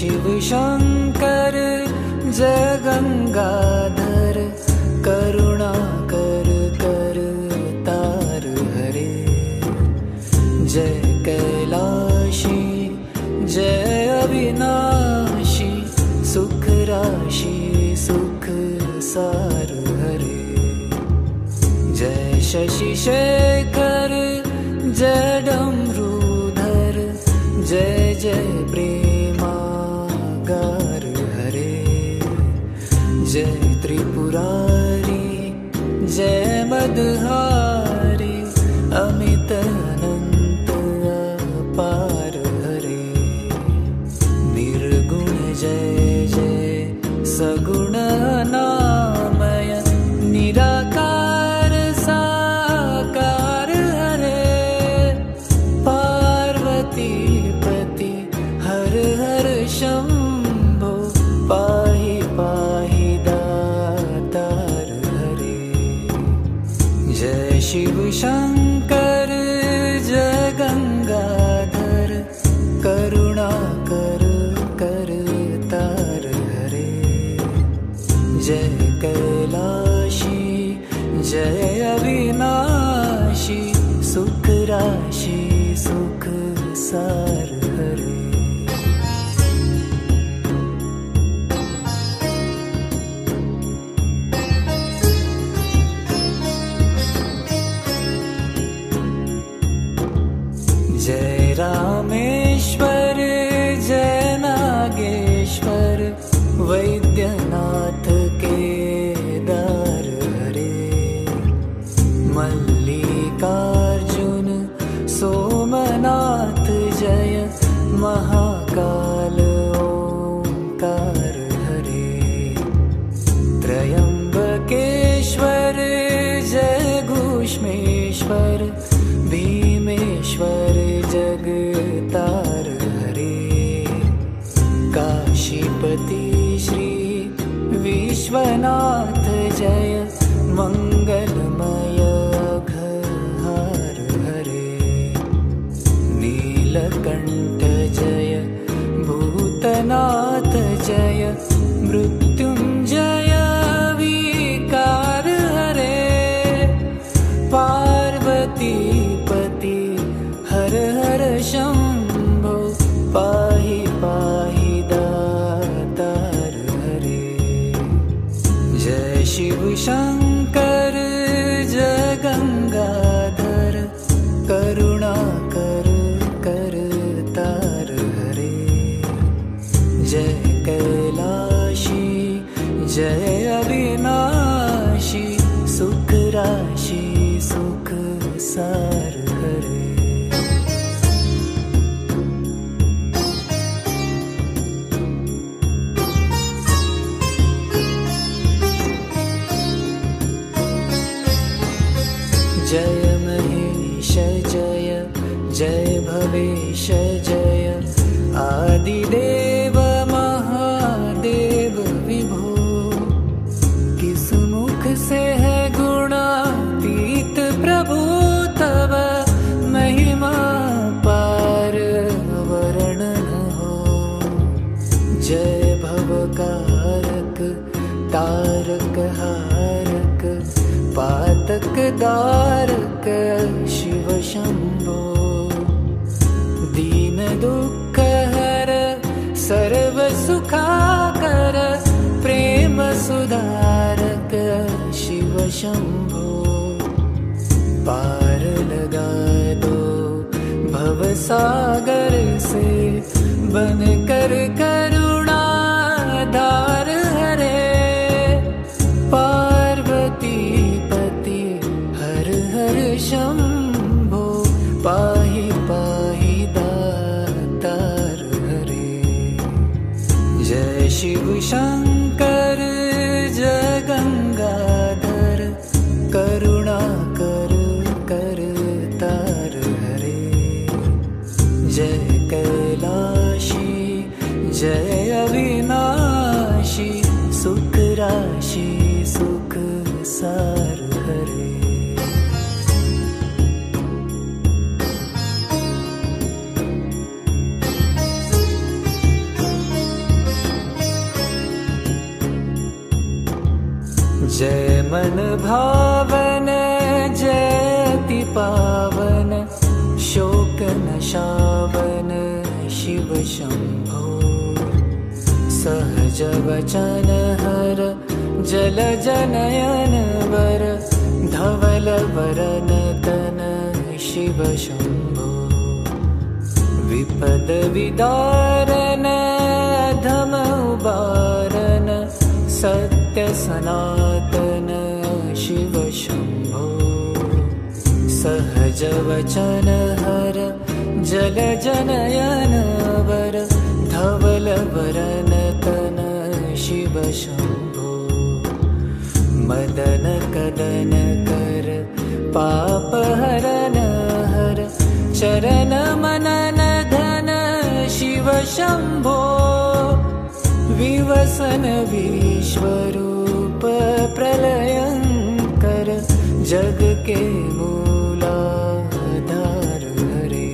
शिव शंकर जय गंगाधर करुणाकर कर तार हरे। जय कैलाशी जय अविनाशी सुख राशि सुख सार हरे। जय शशि शेखर जय डमरूधर जय जय प्रेमागार हरे। जय त्रिपुरारी जय मदहारी अमित अनंत अपार हरे। निर्गुण जय जय सगुण नामय निराकार साकार हरे। पार्वती पति हर हर शंभो पाहि पाहि दातार हरे। जय शिव शंकर जय गंगाधर करुणाकर कर तार हरे। जय कैलाशी जय अविनाशी सुख राशि सुख सार हरे। जय रामेश्वर जय नागेश्वर वैद्यनाथ केदार हरे। मल्लिकार्जुन सोमनाथ जय महाकाल ओंकार हरे। त्रयंबकेश्वर जय घूष्मेश्वर भीमेश्वर जगतार हरे। काशीपति श्री विश्वनाथ जय मंगलमय घहार हरे। नीलकंठ जय भूतनाथ जय मृत्युंजय विकार हरे। पार्वती पति हर हर शंभो पाहि पाहि दातार हरे। जय शिव शंकर जय गंगाधर करुणाकर कर तार हरे। जय कैलाशी जय अविनाशी सुख राशि सुख सार हरे। जय महेश जय जय भवेश जय आदिदेव महादेव विभो। किस मुख से है गुणातीत प्रभु तब महिमा पार वर्णन हो। जय भवकारक तारक हारक पातक दारक शिव शंभो। दीन दुख हर सर्व सुखाकर प्रेम सुधारक शिव शंभो। पार लगा दो भव सागर से बनकर करुणा धार हरे। पार्वती पति हर हर शंभो पाहि पाहि दातार हरे। जय शिव शंकर जय गंगाधर करुणाकर कर तार हरे। जय कैलाशी जय अविनाशी सुख राशि सुख सार हरे। जय मन भावन जयति पावन शोक नशावन शिव शंभो सहज वचन हर जल जनयन वर धवल वरन तन शिव शंभो विपद विदारन धम उबारन सत्य सनातन शिव शंभो सहज वचन हर जल जनयन वर धवल वरन तन शिव शंभो मदन कदन कर पाप हरन हर चरण मनन धन शिव शंभो विवसन विश्वरूप प्रलयंकर जग के मूलाधार हरे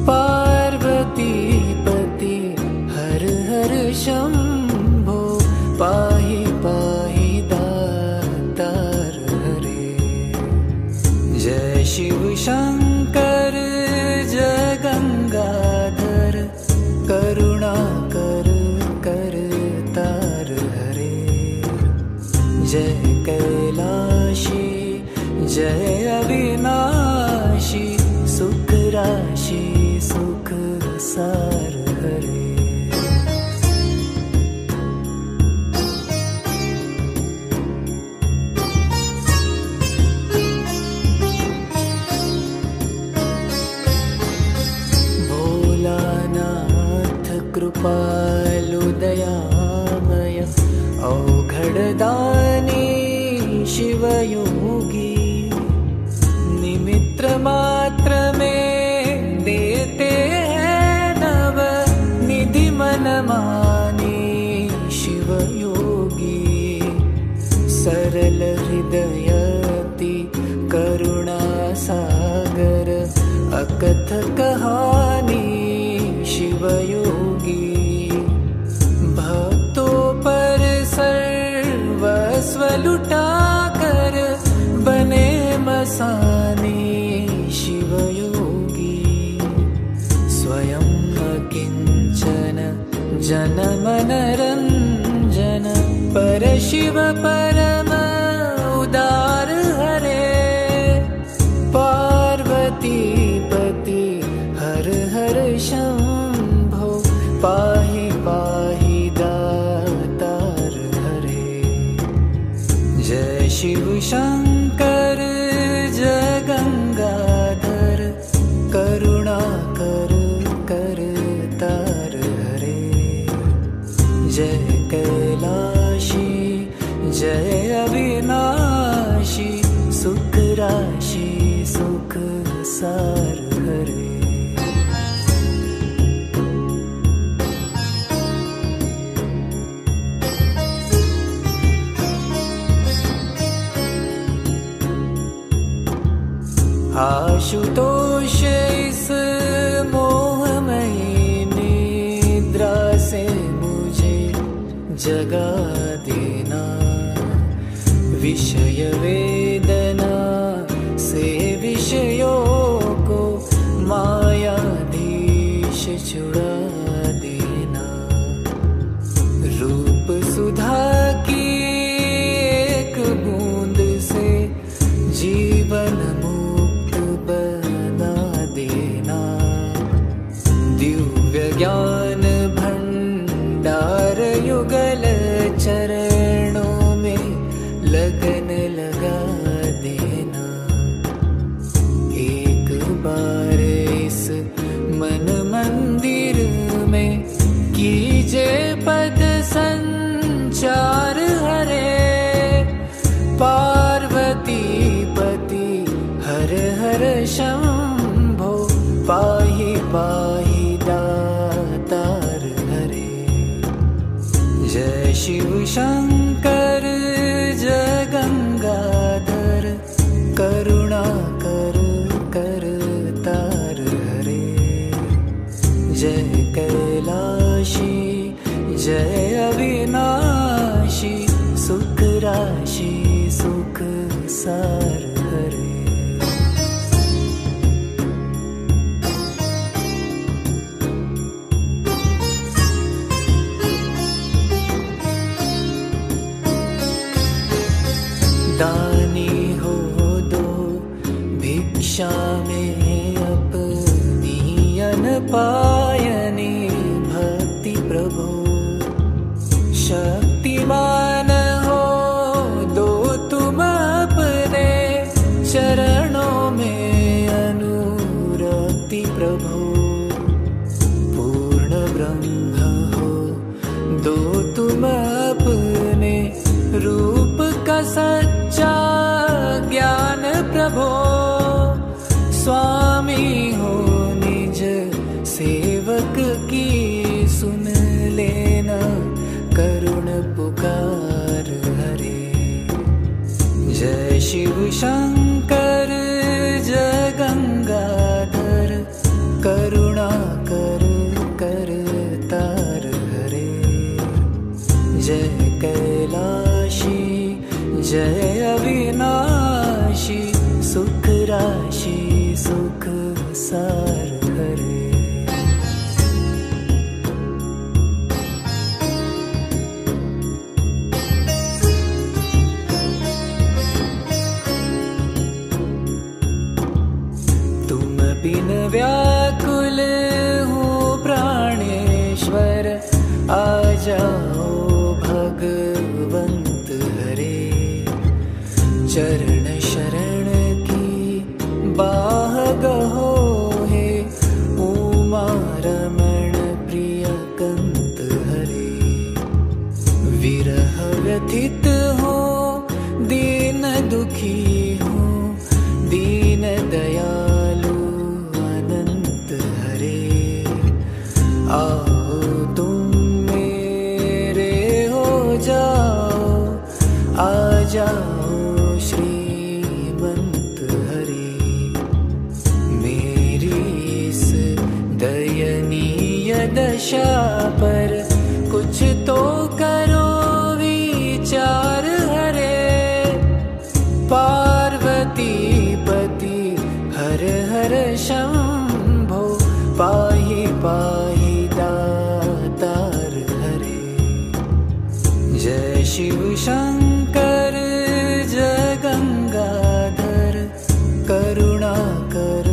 पार्वती पति हर हर शंभो पाहि पाहि दातार हरे जय शिव शंकर जय गंगाधर करुणा कर तार हरे जय कैलाशी जय अविनाशी सुख राशि सुख सार हरे कृपालु दयामय औघड़दानी शिवयोगी निमित्र मात्र में देते हैं नव निधि मन मानी शिवयोगी सरल हृदयति करुणा सागर अकथ कहानी शिवयोगी भक्तों पर सर्वस्व लुटा कर बने मसानी शिवयोगी स्वयं अकिंचन जन मन रंजन पर शिव परम उदार हरे पार्वती पति हर हर शंभो पाहि पाहि दातार हरे जय शिव शंकर जय गंगाधर करुणा कर तार हरे जय कैलाशी जय अविनाशी सुख राशि सुख सार हरे आशुतोष इस मोहमयी निद्रा से मुझे जगा देना विषय वेदना से विषयों को मायाधीश छुड़ा देना रूप सुधा की एक बूंद से जीवन बना देना दिव्य ज्ञान भंडार युगल चरणों में लगन लगा देना एक बार इस मन मंदिर में कीजे पद संचार हरे पार्वती पति हर हर शंभो पाहि पाहि दातार हरे जय शिव शंकर जय गंगाधर करुणा कर तार हरे जय कैलाशी जय अविनाशी सुख सार हरे। दानी हो दो भिक्षा में अपनी अनपायनी भक्ति प्रभु। शक्तिमान हो दो तुम अपने चरणों में अनुरक्ति प्रभु। पूर्ण ब्रह्म हो दो तुम अपने रूप का सच्चा ज्ञान प्रभो। स्वामी हो निज सेवक की सुन लेना करुण पुकार हरे। जय शिव शंकर जय गंगाधर करुणा कर कर तार हरे। जय कैलाशी जय अविनाशी सुख राशि सुख सार हरे। तुम बिन व्याकुल हूँ प्राणेश्वर आ जाओ भगवंत हरे। चरण शरण की बाह गहो हे उमा रमण प्रिय कंत हरे। विरह व्यथित हो दीन दुखी हो दीन दयालु अनंत हरे। आओ तुम मेरे हो जाओ आ जाओ श्रीमंत हरे। मेरी इस दयनीय दशा पर कुछ तो करो विचार हरे। पार्वती पति हर हर शंभो पाहि पाहि दातार हरे। जय शिव शंकर जय गंगाधर करुणा कर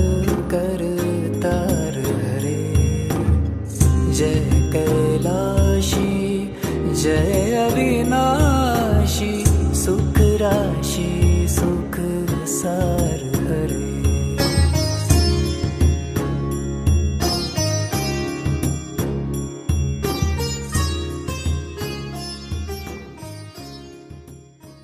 कर तार हरे। जय कैलाशी जय अविनाशी सुख